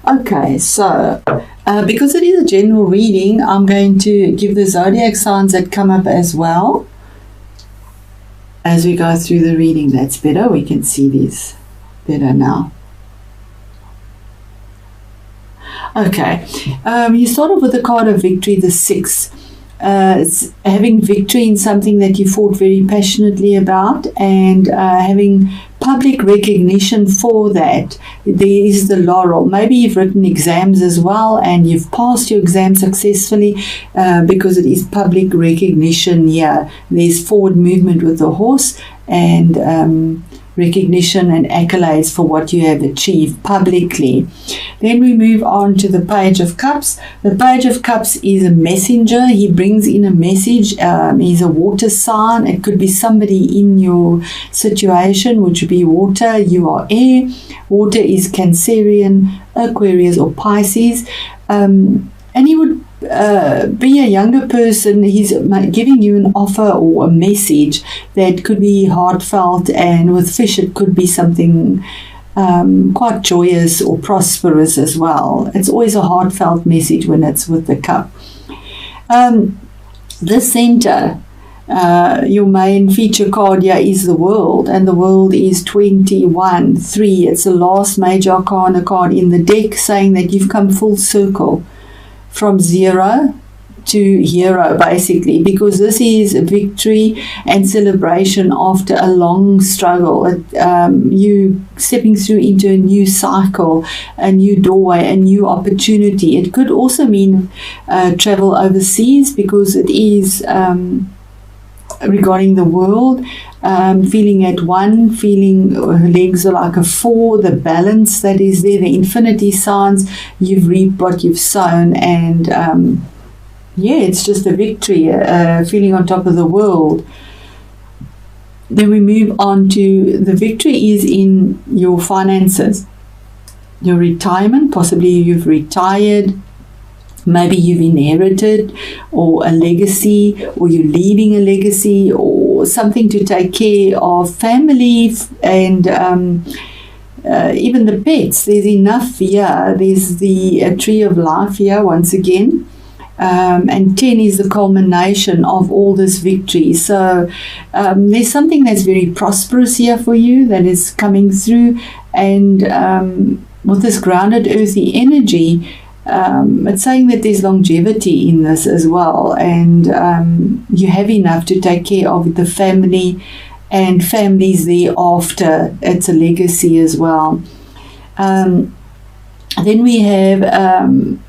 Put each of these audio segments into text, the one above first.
Okay, so because it is a general reading, I'm going to give the zodiac signs that come up as well as we go through the reading. That's better. We can see these better now. Okay, you start off with the card of victory, the 6. It's having victory in something that you fought very passionately about, and having public recognition for that. There is the laurel. Maybe you've written exams as well and you've passed your exam successfully, because it is public recognition here. There's forward movement with the horse, and recognition and accolades for what you have achieved publicly. Then we move on to the Page of Cups. The Page of Cups is a messenger. He brings in a message. He's a water sign. It could be somebody in your situation, which would be water. You are air. Water is Cancerian, Aquarius or Pisces. And he would be a younger person. He's giving you an offer or a message that could be heartfelt, and with fish it could be something quite joyous or prosperous as well. It's always a heartfelt message when it's with the cup. The center, your main feature card here is the World, and the World is 21-3. It's the last major arcana card in the deck, saying that you've come full circle from 0 to hero, basically, because this is victory and celebration after a long struggle. You stepping through into a new cycle, a new doorway, a new opportunity. It could also mean travel overseas, because it is regarding the World, feeling at 1, feeling legs are like a 4, the balance that is there, the infinity signs. You've reaped what you've sown, and yeah, it's just a victory, feeling on top of the world. Then we move on to the victory is in your finances, your retirement. Possibly you've retired, maybe you've inherited, or a legacy, or you're leaving a legacy, or something to take care of family and even the pets. There's enough here. There's the tree of life here once again. And 10 is the culmination of all this victory. So there's something that's very prosperous here for you that is coming through, and with this grounded earthy energy, it's saying that there's longevity in this as well, and you have enough to take care of the family and families thereafter. It's a legacy as well. Then we have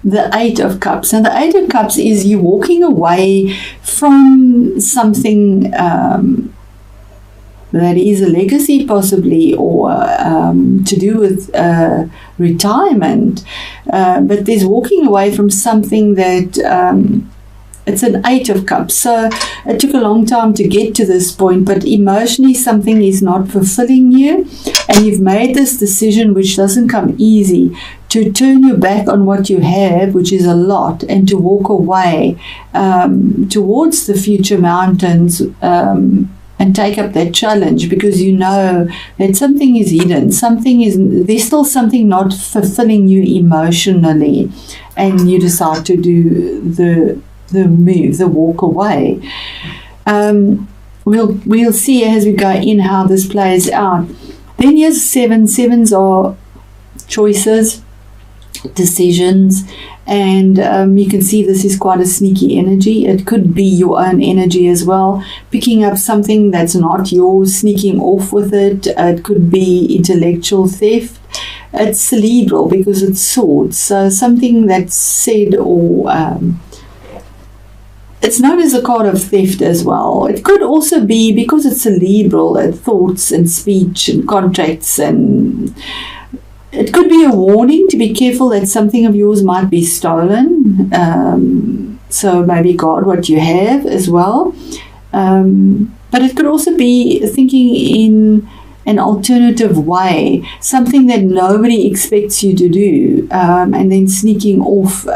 the 8 of Cups. And the 8 of Cups is you walking away from something that is a legacy possibly, or to do with retirement. But there's walking away from something that it's an 8 of Cups. So it took a long time to get to this point, but emotionally something is not fulfilling you, and you've made this decision, which doesn't come easy, to turn your back on what you have, which is a lot, and to walk away towards the future mountains, and take up that challenge, because you know that something is hidden, there's still something not fulfilling you emotionally, and you decide to do the move, the walk away. We'll see as we go in how this plays out. Then here's 7. 7s are choices, decisions, and you can see this is quite a sneaky energy. It could be your own energy as well, picking up something that's not yours, sneaking off with it. It could be intellectual theft. It's cerebral because it's swords, so something that's said, or it's known as a card of theft as well. It could also be, because it's cerebral, thoughts and speech and contracts, and it could be a warning to be careful that something of yours might be stolen. So maybe guard what you have as well. But it could also be thinking in an alternative way, something that nobody expects you to do, and then sneaking off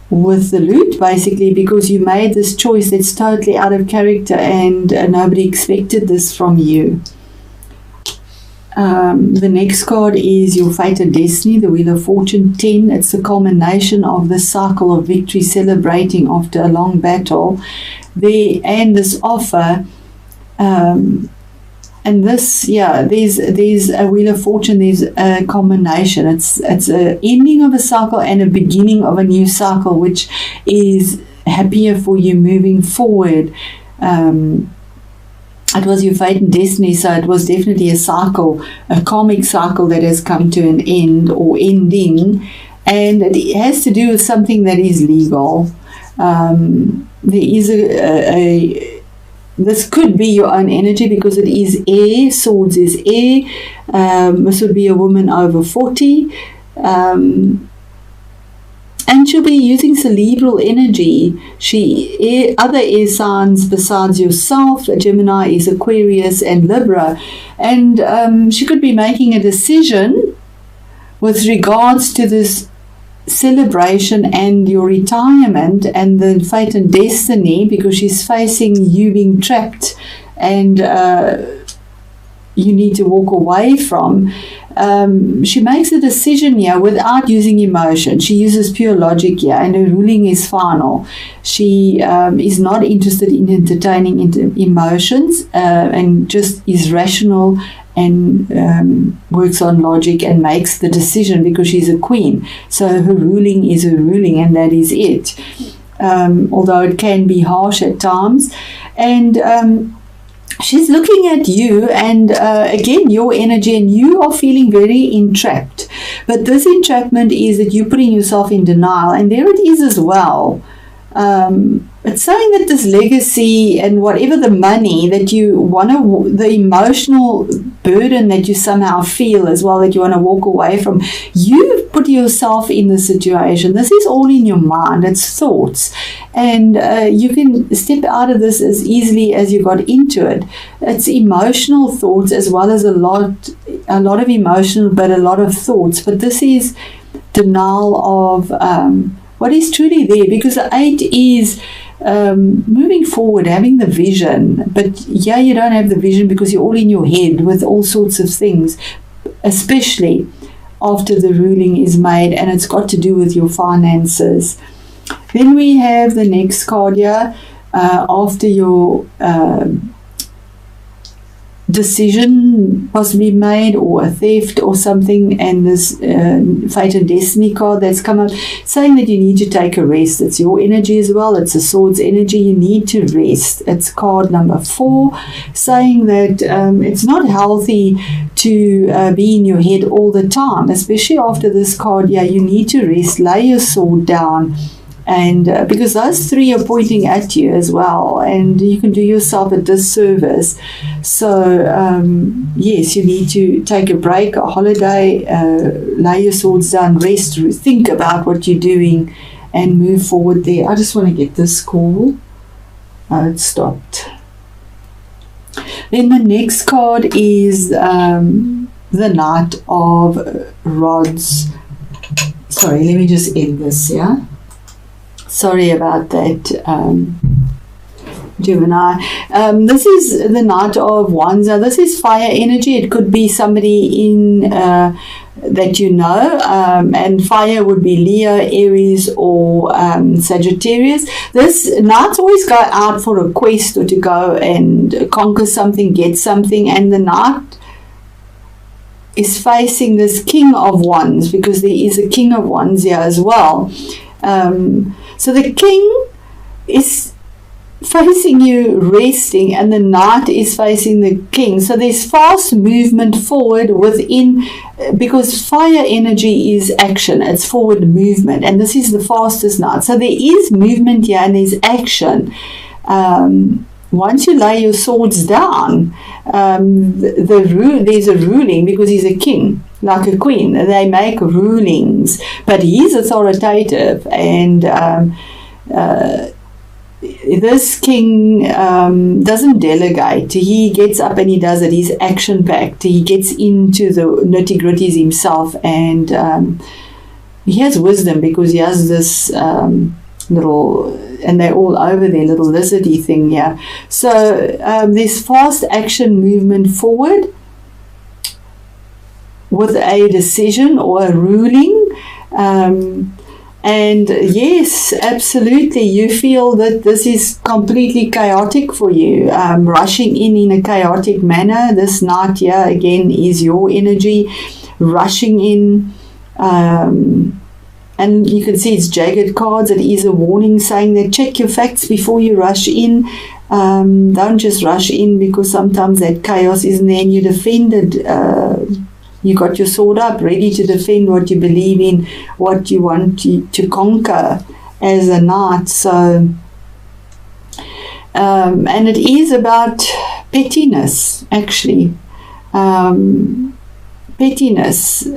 with the loot, basically, because you made this choice that's totally out of character, and nobody expected this from you. The next card is your fate and destiny, the Wheel of Fortune 10. It's the culmination of the cycle of victory, celebrating after a long battle. And this offer, and this, there's a Wheel of Fortune, there's a culmination. It's a ending of a cycle and a beginning of a new cycle, which is happier for you moving forward. It was your fate and destiny, so it was definitely a cycle, a karmic cycle that has come to an end or ending, and it has to do with something that is legal. There is this could be your own energy because it is air. Swords is air. This would be a woman over 40. And she'll be using cerebral energy. Other air signs besides yourself, Gemini is Aquarius and Libra. And she could be making a decision with regards to this celebration and your retirement and the fate and destiny, because she's facing you being trapped and you need to walk away from. She makes a decision here without using emotion. She uses pure logic here, and her ruling is final. She is not interested in entertaining emotions and just is rational and works on logic and makes the decision because she's a queen. So her ruling is her ruling, and that is it. Although it can be harsh at times. And she's looking at you and again your energy, and you are feeling very entrapped. But this entrapment is that you're putting yourself in denial, and there it is as well. It's saying that this legacy and whatever the money that you want to, the emotional burden that you somehow feel as well, that you want to walk away from, you put yourself in the situation. This is all in your mind. It's thoughts. And you can step out of this as easily as you got into it. It's emotional thoughts as well as a lot of emotional, but a lot of thoughts. But this is denial of what is truly there, because the 8 is moving forward, having the vision. But yeah, you don't have the vision because you're all in your head with all sorts of things, especially after the ruling is made, and it's got to do with your finances. Then we have the next card here, after your decision possibly made, or a theft or something, and this fate and destiny card that's come up saying that you need to take a rest. It's your energy as well. It's a sword's energy. You need to rest. It's card number 4, saying that it's not healthy to be in your head all the time, especially after this card. Yeah, you need to rest. Lay your sword down. And because those 3 are pointing at you as well, and you can do yourself a disservice. So yes, you need to take a break, a holiday, lay your swords down, rest, think about what you're doing, and move forward there. I just want to get this call. It stopped. Then the next card is the Knight of Rods. Sorry, let me just end this, yeah? Sorry about that, Gemini. This is the Knight of Wands. Now, this is fire energy. It could be somebody in that you know, and fire would be Leo, Aries, or Sagittarius. This Knights always go out for a quest or to go and conquer something, get something, and the Knight is facing this King of Wands, because there is a King of Wands here as well. So the king is facing you resting, and the knight is facing the king. So there's fast movement forward within, because fire energy is action. It's forward movement, and this is the fastest knight. So there is movement here, and there's action. Once you lay your swords down, there's a ruling, because he's a king. Like a queen, they make rulings, but he's authoritative, and this king doesn't delegate. He gets up and he does it. He's action-packed. He gets into the nitty-gritties himself, and he has wisdom, because he has this little, and they're all over their little lizardy thing here. So there's fast action movement forward. with a decision or a ruling. And yes, absolutely, you feel that this is completely chaotic for you, rushing in a chaotic manner. This night here again is your energy rushing in, and you can see it's jagged cards. It is a warning saying that check your facts before you rush in. Don't just rush in, because sometimes that chaos isn't there and you're defended. You got your sword up, ready to defend what you believe in, what you want to conquer as a knight. So, and it is about pettiness, actually. Pettiness,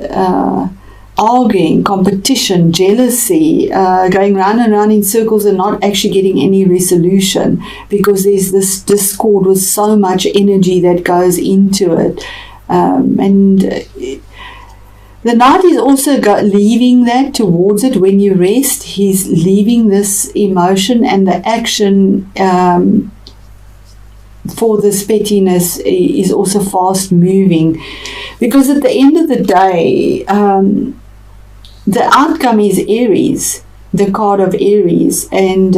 arguing, competition, jealousy, going round and round in circles and not actually getting any resolution, because there's this discord with so much energy that goes into it. And the knight is also leaving that towards it. When you rest, he's leaving this emotion, and the action for this pettiness is also fast moving, because at the end of the day, the outcome is Aries, the card of Aries, and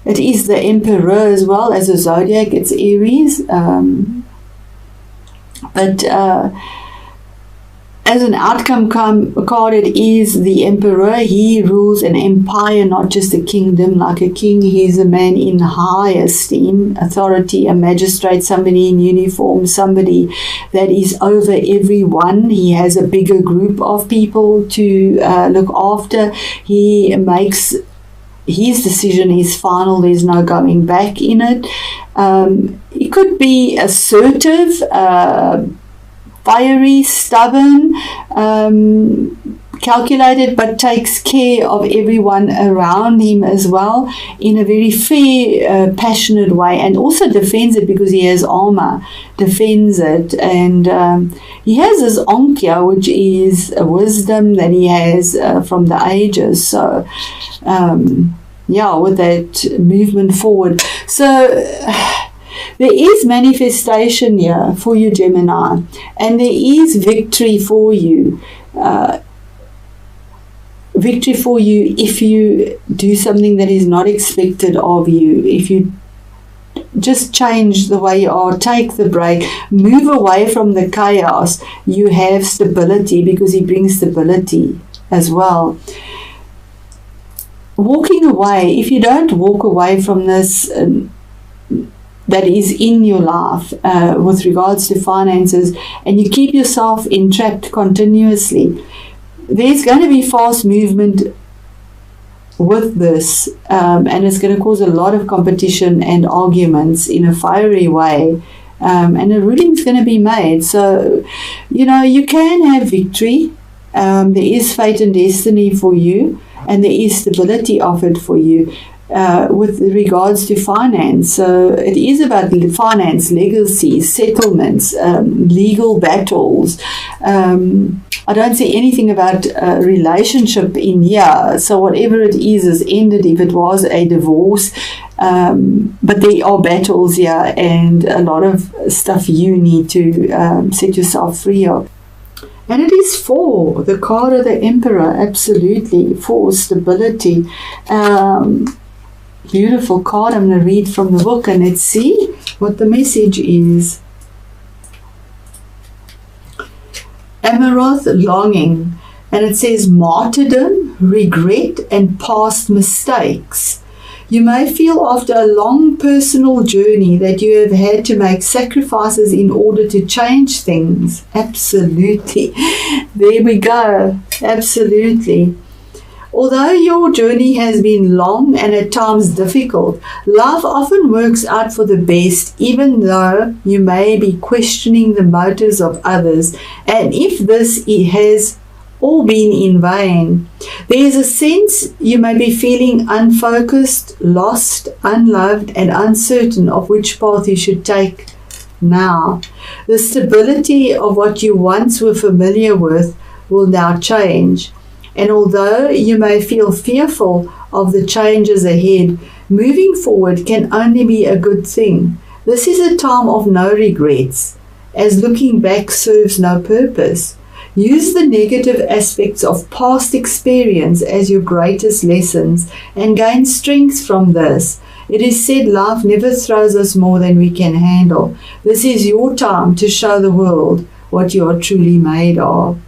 it is the Emperor as well as a zodiac. It's Aries. But as an outcome card, it is the Emperor. He rules an empire, not just a kingdom. Like a king, he's a man in high esteem, authority, a magistrate, somebody in uniform, somebody that is over everyone. He has a bigger group of people to look after. He makes his decision is final. There's no going back in it. It could be assertive, fiery, stubborn, calculated, but takes care of everyone around him as well in a very fair, passionate way, and also defends it because he has armor, defends it. And he has his Ankhya, which is a wisdom that he has from the ages. So yeah, with that movement forward. So there is manifestation here for you, Gemini, and there is victory for you. Victory for you if you do something that is not expected of you. If you just change the way you are, take the break, move away from the chaos, you have stability, because he brings stability as well. Walking away, if you don't walk away from this that is in your life with regards to finances, and you keep yourself entrapped continuously, there's going to be fast movement with this, and it's going to cause a lot of competition and arguments in a fiery way, and a ruling's going to be made. So, you know, you can have victory. There is fate and destiny for you, and there is stability offered for you with regards to finance. So it is about finance, legacy, settlements, legal battles. I don't see anything about a relationship in here. So whatever it is ended, if it was a divorce. But there are battles here, and a lot of stuff you need to set yourself free of. And it is for the card of the Emperor, absolutely, for stability. Beautiful card. I'm going to read from the book, and let's see what the message is. Amaranth longing, and it says martyrdom, regret, and past mistakes. You may feel after a long personal journey that you have had to make sacrifices in order to change things. Absolutely. There we go. Absolutely. Although your journey has been long and at times difficult, life often works out for the best, even though you may be questioning the motives of others. And if this has all been in vain, there is a sense you may be feeling unfocused, lost, unloved, and uncertain of which path you should take now. The stability of what you once were familiar with will now change. And although you may feel fearful of the changes ahead, moving forward can only be a good thing. This is a time of no regrets, as looking back serves no purpose. Use the negative aspects of past experience as your greatest lessons and gain strength from this. It is said life never throws us more than we can handle. This is your time to show the world what you are truly made of.